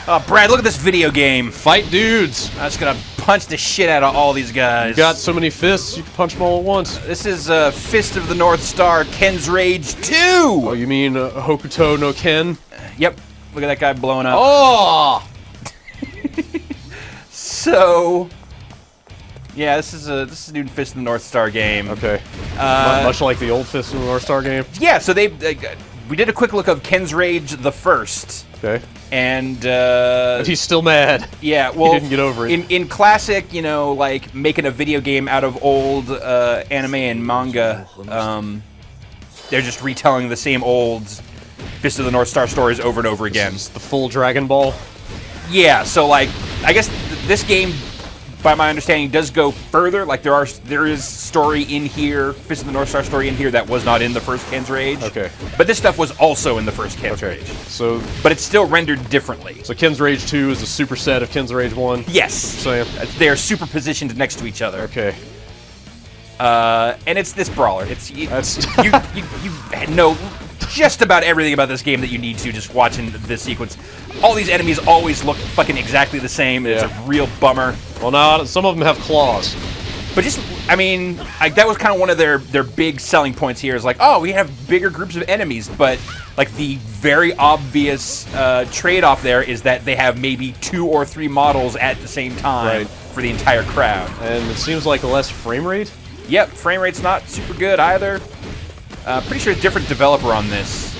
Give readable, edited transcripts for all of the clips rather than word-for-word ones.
Oh, Brad, look at this video game. Fight dudes. I'm just gonna punch the shit out of all these guys. You got so many fists, you can punch them all at once. This is Fist of the North Star, Ken's Rage 2! Oh, you mean Hokuto no Ken? Yep. Look at that guy blowing up. Oh! So... Yeah, this is a new Fist of the North Star game. Okay. Much like the old Fist of the North Star game? Yeah, so we did a quick look of Ken's Rage the First. Okay. And he's still mad. Yeah, well, he didn't get over it. In classic, you know, like making a video game out of old anime and manga, they're just retelling the same old Fist of the North Star stories over and over again. This is the full Dragon Ball. Yeah, so like, I guess this game, by my understanding, does go further. Like there is story in here, Fist of the North Star story in here that was not in the first Ken's Rage. Okay. But this stuff was also in the first Ken's Rage. So, but it's still rendered differently. So Ken's Rage 2 is a superset of Ken's Rage 1? Yes. Sam. They're superpositioned next to each other. Okay. And it's this brawler. It's you know just about everything about this game that you need to just watching this sequence. All these enemies always look fucking exactly the same. It's a real bummer. Well, now some of them have claws. But just, I mean, that was kind of one of their big selling points here. Is like, oh, we have bigger groups of enemies, but like the very obvious trade-off there is that they have maybe 2 or 3 models at the same time for the entire crowd. And it seems like less frame rate. Yep, frame rate's not super good either. Pretty sure a different developer on this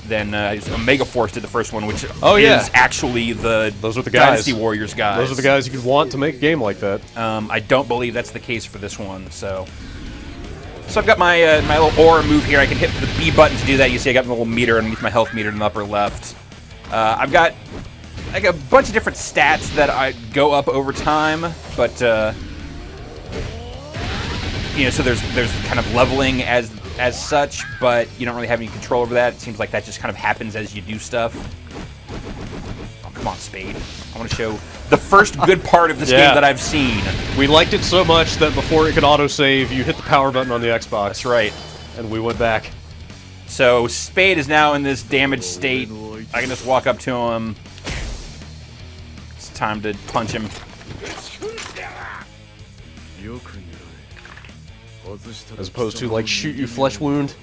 than Omega Force did the first one, which is actually those are the Dynasty Warriors guys. Those are the guys you could want to make a game like that. I don't believe that's the case for this one. So I've got my my little aura move here. I can hit the B button to do that. You see I got my little meter underneath my health meter in the upper left. I've got like a bunch of different stats that I go up over time, but you know, so there's kind of leveling as such, but you don't really have any control over that. It seems like that just kind of happens as you do stuff. Oh, come on, Spade. I want to show the first good part of this game that I've seen. We liked it so much that before it could autosave, you hit the power button on the Xbox. That's right. And we went back. So Spade is now in this damaged state. I can just walk up to him. It's time to punch him. As opposed to, like, shoot you flesh wound.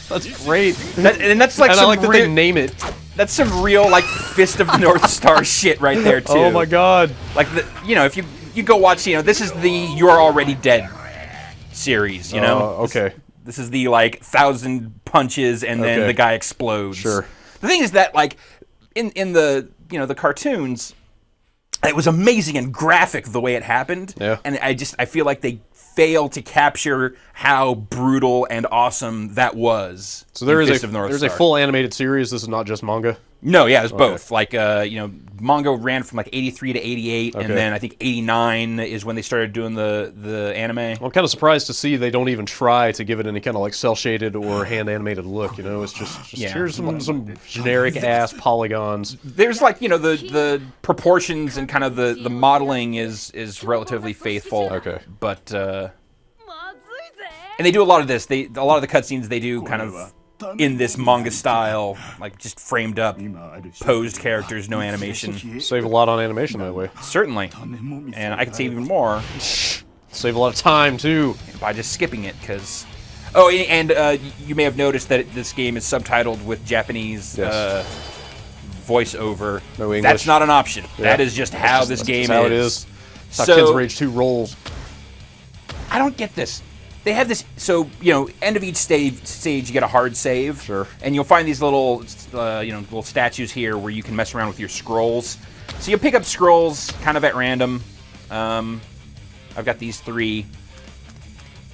That's great. That's like and some I like that they name it. That's some real, like, Fist of the North Star shit right there, too. Oh my god. Like, you know, if you go watch, you know, this is the You Are Already Dead series, you know? Okay. This is the, like, 1,000 punches and then the guy explodes. Sure. The thing is that, like, in the, you know, the cartoons, it was amazing and graphic the way it happened. Yeah. And I feel like they fail to capture how brutal and awesome that was. So there's a full animated series. This is not just manga. No, yeah, it's both. Like, you know, manga ran from like 83 to 88, and then I think 89 is when they started doing the anime. Well, I'm kind of surprised to see they don't even try to give it any kind of like cell shaded or hand animated look. You know, it's just here's some generic ass polygons. There's like, you know, the proportions and kind of the modeling is relatively faithful. Okay, but and they do a lot of this. A lot of the cutscenes they do kind of in this manga style, like just framed up, posed characters, no animation. Save a lot on animation that way. Certainly. And I could save even more. Save a lot of time, too. By just skipping it, because... Oh, and you may have noticed that this game is subtitled with Japanese voiceover. No English. That's not an option. Yeah. That is just how this game is. That's how it is. That's how Ken's Rage 2 rolls. I don't get this. They have this, so, you know, end of each stage you get a hard save. Sure. And you'll find these little, you know, little statues here where you can mess around with your scrolls. So you'll pick up scrolls kind of at random. I've got these 3.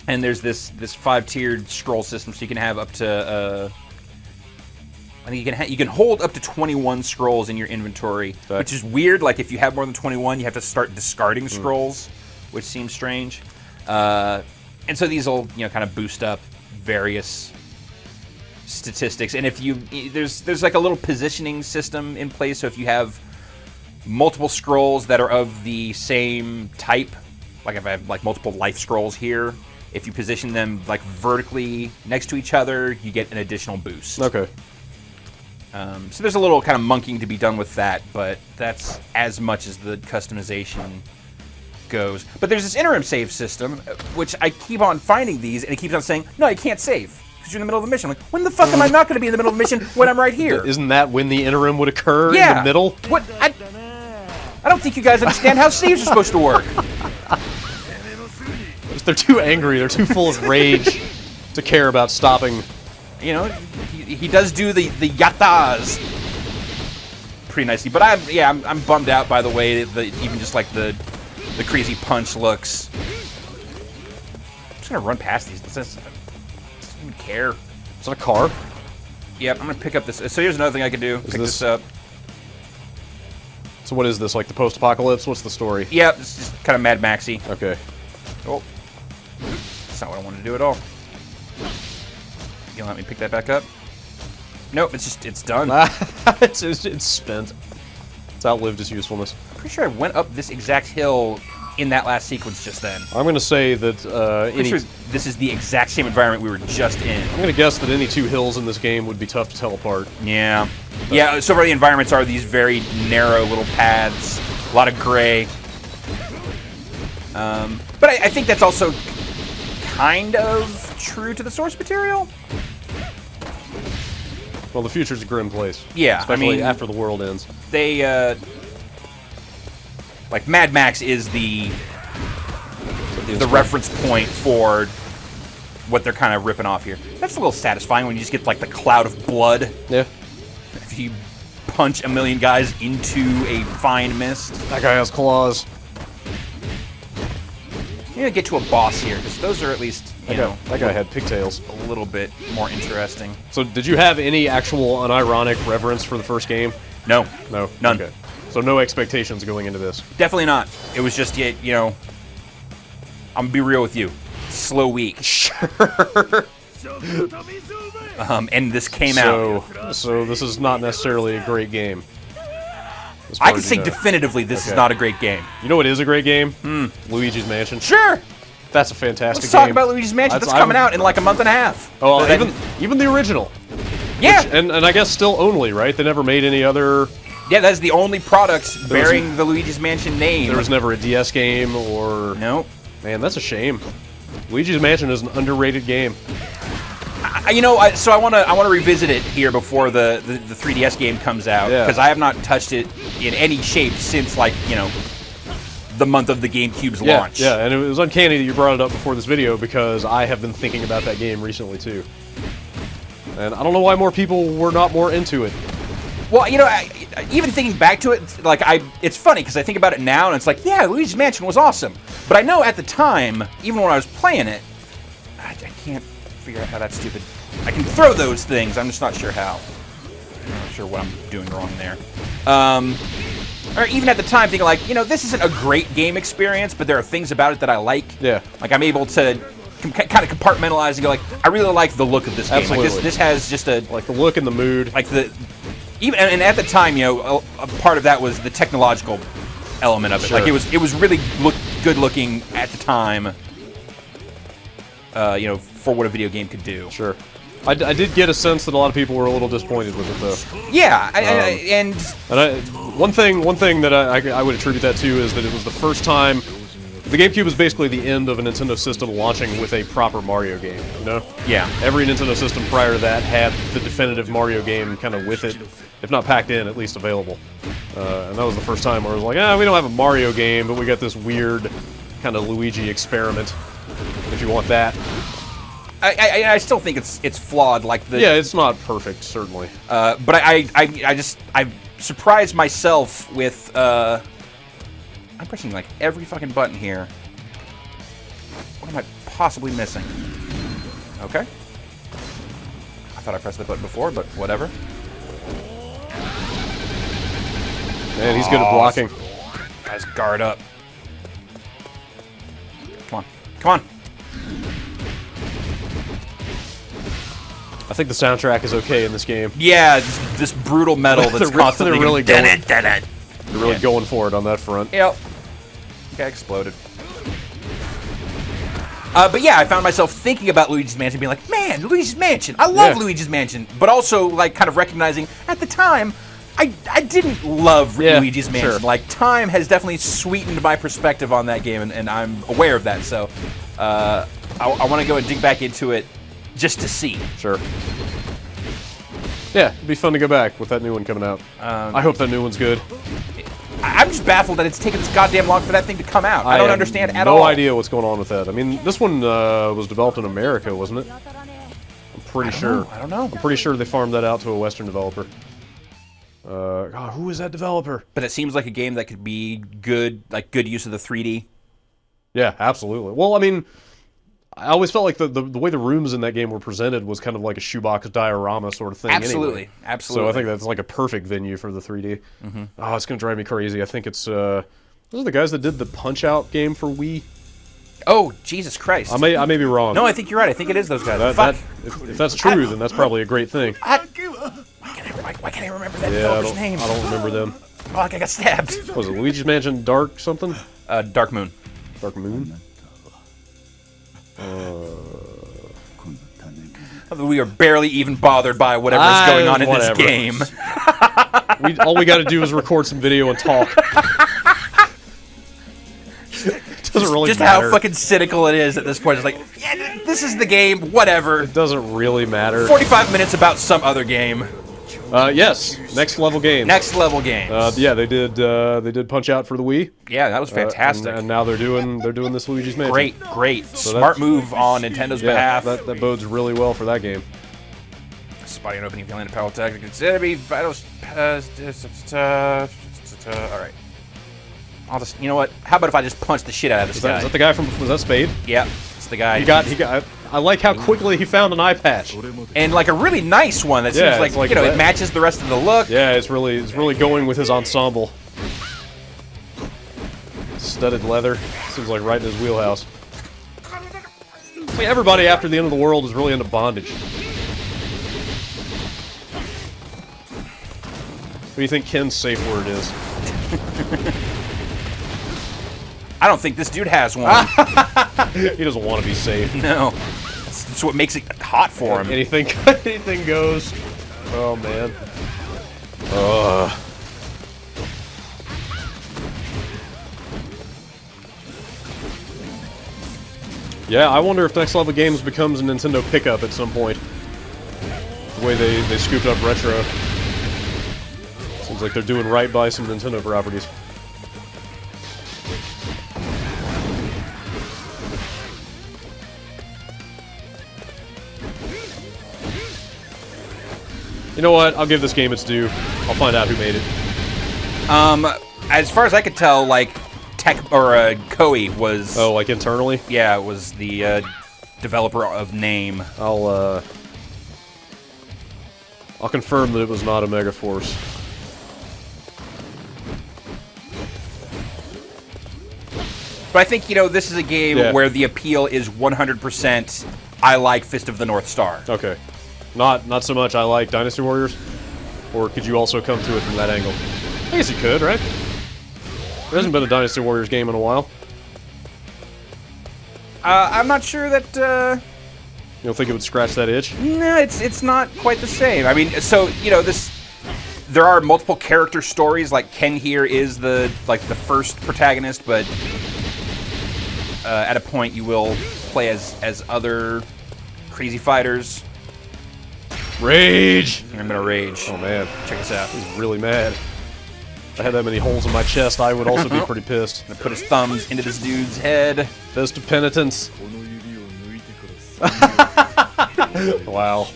And there's this 5-tiered scroll system, so you can have up to, I think you can hold up to 21 scrolls in your inventory, which is weird. Like, if you have more than 21, you have to start discarding scrolls, which seems strange. And so these will, you know, kind of boost up various statistics. And if you there's like a little positioning system in place. So if you have multiple scrolls that are of the same type, like if I have like multiple life scrolls here, If you position them like vertically next to each other, you get an additional boost. Okay. So there's a little kind of monkeying to be done with that, but that's as much as the customization goes. But there's this interim save system, which I keep on finding these, and it keeps on saying, no, you can't save, because you're in the middle of a mission. I'm like, when the fuck am I not going to be in the middle of a mission when I'm right here? Isn't that when the interim would occur in the middle? What? I don't think you guys understand how saves are supposed to work. They're too angry, they're too full of rage to care about stopping. You know, he does do the yatas pretty nicely, but I'm bummed out by the way that even just like the crazy punch looks. I'm just gonna run past these. I don't even care. Is that a car? Yep, I'm gonna pick up this. So here's another thing I can do. Pick this up. So what is this, like the post-apocalypse? What's the story? Yep, it's just kind of Mad Maxy. Okay. Oh, that's not what I wanted to do at all. You gonna let me pick that back up? Nope, it's done. it's spent. It's outlived its usefulness. I'm pretty sure I went up this exact hill in that last sequence just then. I'm going to say that Sure this is the exact same environment we were just in. I'm going to guess that any two hills in this game would be tough to tell apart. Yeah. Yeah, so far the environments are these very narrow little paths, a lot of gray. But I think that's also kind of true to the source material. Well, the future's a grim place. Yeah, especially I mean, after the world ends. They, like, Mad Max is the reference point for what they're kind of ripping off here. That's a little satisfying when you just get, like, the cloud of blood. Yeah. If you punch a million guys into a fine mist. That guy has claws. You're gonna get to a boss here, because those are at least, you know... That guy had pigtails. A little bit more interesting. So, did you have any actual unironic reverence for the first game? No. No? None. Okay. So, no expectations going into this? Definitely not. It was just, you know... I'm gonna be real with you. Slow week. Sure. And this came out. So, this is not necessarily a great game. I can say definitively this is not a great game. You know what is a great game? Luigi's Mansion. Sure! That's a fantastic Let's game. talk about Luigi's Mansion. That's coming out in like a month and a half. Oh, even the original. Yeah! Which, and I guess still only, right? They never made any other... Yeah, that's the only product bearing the Luigi's Mansion name. There was never a DS game or... Nope. Man, that's a shame. Luigi's Mansion is an underrated game. You know, so I want to revisit it here before the 3DS game comes out, because I have not touched it in any shape since, like, you know, the month of the GameCube's launch. Yeah, and it was uncanny that you brought it up before this video, because I have been thinking about that game recently too. And I don't know why more people were not more into it. Well, you know, even thinking back to it, like, it's funny because I think about it now and it's like, yeah, Luigi's Mansion was awesome. But I know at the time, even when I was playing it, I can't figure out how that's stupid. I can throw those things, I'm just not sure how. I'm not sure what I'm doing wrong there. Or even at the time thinking like, you know, this isn't a great game experience, but there are things about it that I like. Yeah. Like, I'm able to kind of compartmentalize and go like, I really like the look of this game. Absolutely. Like this has just a... Like the look and the mood. Like the... Even and at the time, you know, a part of that was the technological element of it. Sure. Like it was really good looking at the time. You know, for what a video game could do. Sure. I did get a sense that a lot of people were a little disappointed with it, though. Yeah, one thing that I would attribute that to is that it was the first time. The GameCube was basically the end of a Nintendo system launching with a proper Mario game, you know? Yeah. Every Nintendo system prior to that had the definitive Mario game kind of with it, if not packed in, at least available. And that was the first time where it was like, we don't have a Mario game, but we got this weird kind of Luigi experiment, if you want that. I still think it's flawed. Like the it's not perfect, certainly. But I surprised myself with I'm pressing like every fucking button here. What am I possibly missing? Okay. I thought I pressed the button before, but whatever. Man, he's good at blocking. Guys, guard up. Come on. Come on. I think the soundtrack is okay in this game. Yeah, this brutal metal that's constantly they're really going. They're really going for it on that front. Yep. Guy exploded. But yeah, I found myself thinking about Luigi's Mansion, being like, man, Luigi's Mansion. I love Luigi's Mansion. But also, like, kind of recognizing, at the time, I didn't love Luigi's Mansion. Sure. Like, time has definitely sweetened my perspective on that game, and I'm aware of that. So I want to go and dig back into it just to see. Sure. Yeah, it'd be fun to go back with that new one coming out. I hope that new one's good. I'm just baffled that it's taken this goddamn long for that thing to come out. I don't understand at all. No idea what's going on with that. I mean, this one was developed in America, wasn't it? I'm pretty sure. I don't know. I'm pretty sure they farmed that out to a Western developer. God, who is that developer? But it seems like a game that could be good, like good use of the 3D. Yeah, absolutely. Well, I mean, I always felt like the way the rooms in that game were presented was kind of like a shoebox diorama sort of thing. Absolutely, anyway. absolutely. So I think that's like a perfect venue for the 3D. Oh, it's gonna drive me crazy. I think it's those are the guys that did the Punch-Out game for Wii. Oh, Jesus Christ! I may be wrong. No, I think you're right. I think it is those guys. Fuck. If that's true, then that's probably a great thing. Why can't I remember that developer's name? I don't remember them. Oh, like I got stabbed. Was it Luigi's Mansion Dark something? Dark Moon. Dark Moon? We are barely even bothered by whatever's going on in this game. All we got to do is record some video and talk. Doesn't really just matter. how fucking cynical it is at this point. It's like, yeah, this is the game, whatever. It doesn't really matter. 45 minutes about some other game. Yes, next level game. Next level games. Yeah, they did Punch Out for the Wii. Yeah, that was fantastic. And now they're doing this Luigi's Mansion. Great. Smart move on Nintendo's behalf. That bodes really well for that game. Spotting an opening feeling of power tactic. Consider me vital. All right. I'll just. You know what? How about if I just punch the shit out of this guy? Is that the guy from? Was that Spade? Yeah, it's the guy. He got. I like how quickly he found an eye patch. And like a really nice one that seems like you know, it matches the rest of the look. Yeah, it's really going with his ensemble. Studded leather. Seems like right in his wheelhouse. I mean, everybody after the end of the world is really into bondage. What do you think Ken's safe word is? I don't think this dude has one. He doesn't want to be safe. No. That's what makes it hot for him. Anything goes. Oh, man. Yeah, I wonder if Next Level Games becomes a Nintendo pickup at some point. The way they scooped up Retro. Seems like they're doing right by some Nintendo properties. You know what? I'll give this game its due. I'll find out who made it. As far as I could tell, like Koei was. Oh, like internally? Yeah, it was the developer of name. I'll confirm that it was not a Megaforce. But I think this is a game where the appeal is 100%. I like Fist of the North Star. Okay. Not so much I like Dynasty Warriors? Or could you also come to it from that angle? I guess you could, right? There hasn't been a Dynasty Warriors game in a while. I'm not sure that... You don't think it would scratch that itch? No, it's not quite the same. I mean, so, there are multiple character stories, like Ken here is the first protagonist, but at a point you will play as other crazy fighters. Rage! I'm gonna rage. Oh man. Check this out. He's really mad. If I had that many holes in my chest, I would also be pretty pissed. I'm gonna put his thumbs into this dude's head. Fist of penitence. Wow.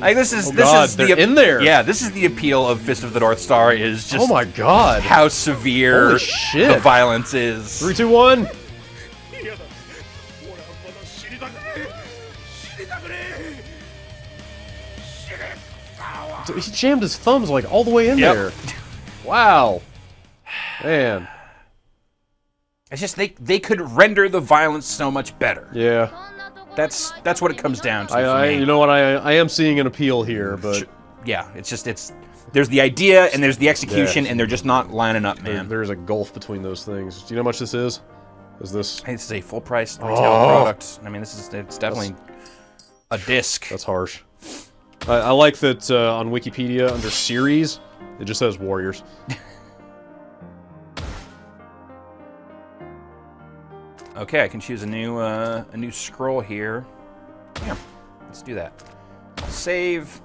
Like this is they're in there. Yeah, this is the appeal of Fist of the North Star is just oh my god how severe holy shit. The violence is. 3, 2, 1. He jammed his thumbs like all the way in there. Wow. Man. It's just they could render the violence so much better. Yeah. That's what it comes down to. You know what? I am seeing an appeal here, but yeah, it's there's the idea and there's the execution, and they're just not lining up, man. There's a gulf between those things. Do you know how much this is? Is this? Hey, this is a full-price retail product. I mean, it's definitely a disc. That's harsh. I like that on Wikipedia under series, it just says Warriors. Okay, I can choose a new scroll here. Yeah, let's do that. Save.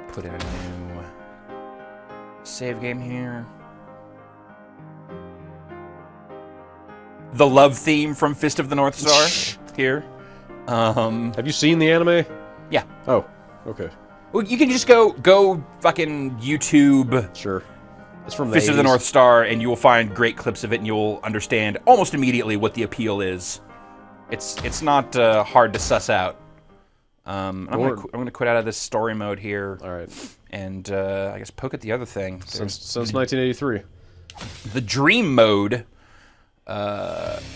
Put in a new save game here. The love theme from Fist of the North Star here. Have you seen the anime? Yeah. Oh, okay. Well, you can just go fucking YouTube. Sure. It's from the Fist of the 80s. North Star, and you will find great clips of it, and you'll understand almost immediately what the appeal is. It's not hard to suss out. I'm gonna quit out of this story mode here. All right. And I guess poke at the other thing. Since 1983. The dream mode.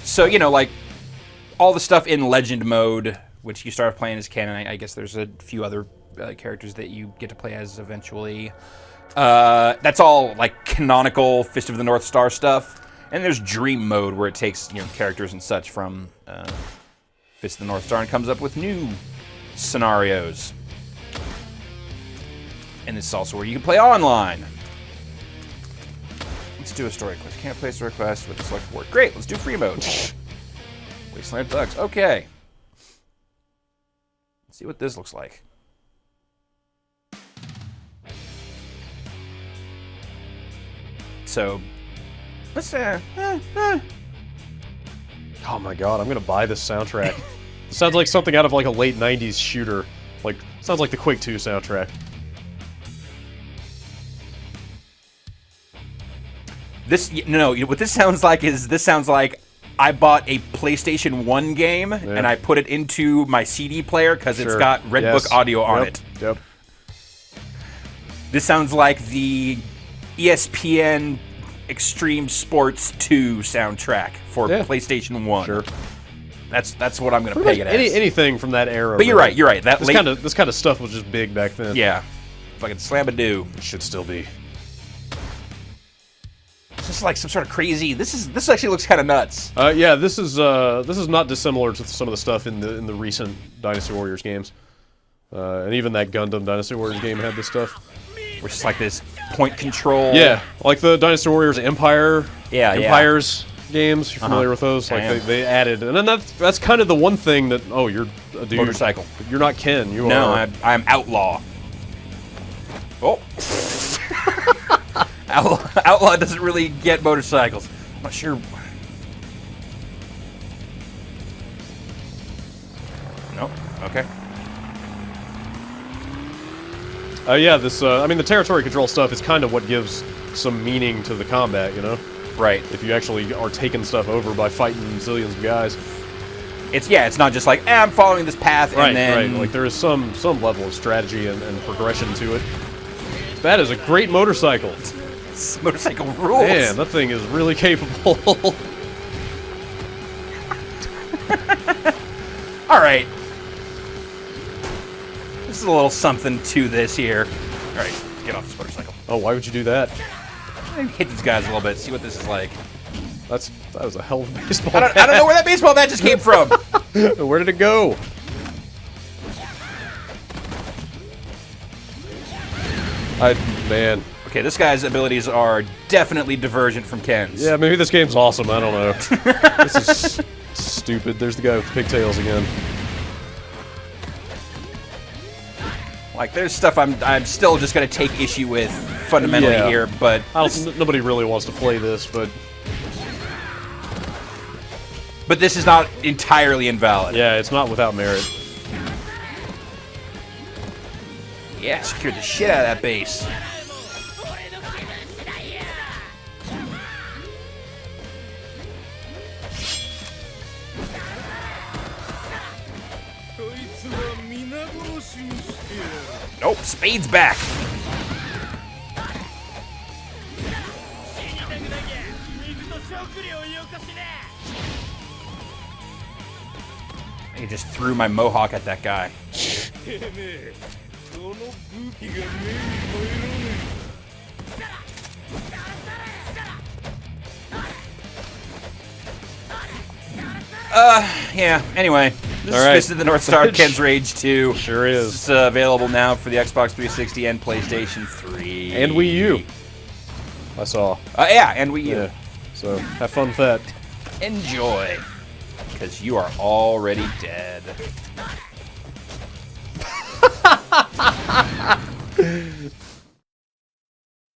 So like all the stuff in legend mode, which you start playing as Ken. I guess there's a few other characters that you get to play as eventually. That's all like canonical Fist of the North Star stuff. And there's dream mode where it takes characters and such from Fist of the North Star and comes up with new scenarios. And this is also where you can play online. Let's do a story quest. Can't play a story quest with the select board. Great, let's do free mode. Wasteland Thugs. Okay. Let's see what this looks like. So, let's Oh my god, I'm gonna buy this soundtrack. It sounds like something out of like a late 90s shooter. Like, sounds like the Quake 2 soundtrack. What this sounds like is I bought a PlayStation 1 game and I put it into my CD player because it's got Redbook audio on it. Yep. This sounds like the ESPN Extreme Sports 2 soundtrack for PlayStation 1. Sure. That's what I'm going to peg it as. Anything from that era. But you're right. This kind of stuff was just big back then. Yeah. Fucking slam-a-doo. It should still be. It's just like some sort of crazy. This actually looks kind of nuts. Yeah, this is not dissimilar to some of the stuff in the recent Dynasty Warriors games. And even that Gundam Dynasty Warriors game had this stuff. Which is like this point control. Yeah, like the Dynasty Warriors Empires games. You're familiar with those? Like they added, and then that's kind of the one thing that you're a dude. Motorcycle. You're not Ken. You are. I'm Outlaw. Oh. Outlaw doesn't really get motorcycles. I'm not sure. Nope. Okay. Yeah, this, I mean, the territory control stuff is kind of what gives some meaning to the combat, you know? Right. If you actually are taking stuff over by fighting zillions of guys. It's not just like, I'm following this path and then... Right, like there is some level of strategy and progression to it. That is a great motorcycle. This motorcycle rules. Man, that thing is really capable. All right. There's a little something to this here. All right, get off this motorcycle. Oh, why would you do that? Hit these guys a little bit, see what this is like. That was a hell of a baseball bat. I don't know where that baseball bat just came from. Where did it go? Man. Okay, this guy's abilities are definitely divergent from Ken's. Yeah, maybe this game's awesome. I don't know. This is stupid. There's the guy with pigtails again. Like, there's stuff I'm still just gonna take issue with fundamentally here, but nobody really wants to play this, but this is not entirely invalid. Yeah, it's not without merit. Yeah, secured the shit out of that base. Nope, Spade's back. I just threw my mohawk at that guy. Yeah, anyway. This All is right. Fist of the North Star, Ken's Rage 2. Sure is. It's available now for the Xbox 360 and PlayStation 3. And Wii U. I saw. Yeah, and Wii U. Yeah. So, have fun with that. Enjoy. Because you are already dead.